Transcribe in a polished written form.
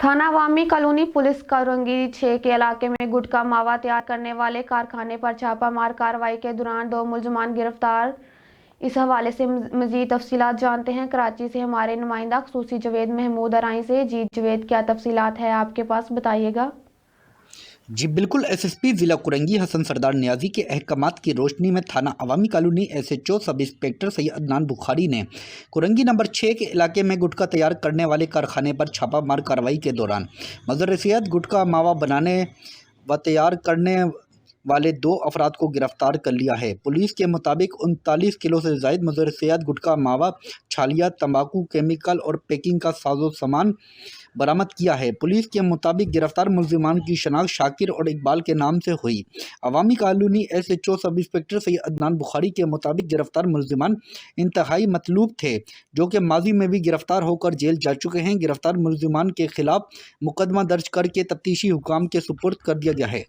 थाना Awami colony police Korangi 6 के इलाके में गुटखा मावा तैयार करने वाले कारखाने पर छापामार कार्रवाई के दौरान 2 मुलजमान गिरफ्तार। इस हवाले से मजीद तफसीलात जानते हैं कराची से हमारे नुमाइंदा खसूसी जवेद महमूद अराई से। जी जवेद, क्या तफसीलात है आपके पास, बताइएगा। जी बिल्कुल, एसएसपी ज़िला कुरंगी हसन सरदार नियाजी के अहकामात की रोशनी में थाना Awami colony SHO sub inspector Syed Adnan Bukhari ने कुरंगी नंबर 6 के इलाके में गुटखा तैयार करने वाले कारखाने पर छापामार कार्रवाई के दौरान मदरसियात गुटखा मावा बनाने व तैयार करने वाले 2 अफराद को गिरफ्तार कर लिया है। पुलिस के मुताबिक 39 किलो से ज़ायद मदरसियात गुटखा मावा, छालिया, तंबाकू, केमिकल और पैकिंग का साजो सामान बरामद किया है। पुलिस के मुताबिक गिरफ्तार मुलजिमान की शनाख्त शाकिर और इकबाल के नाम से हुई। Awami colony SHO sub inspector Syed Adnan Bukhari के मुताबिक गिरफ्तार मुलजिमान इंतहाई मतलूब थे, जो कि माजी में भी गिरफ्तार होकर जेल जा चुके हैं। गिरफ्तार मुलजिमान के खिलाफ मुकदमा दर्ज करके तफ्तीशी हुकाम के सुपुर्द कर दिया गया है।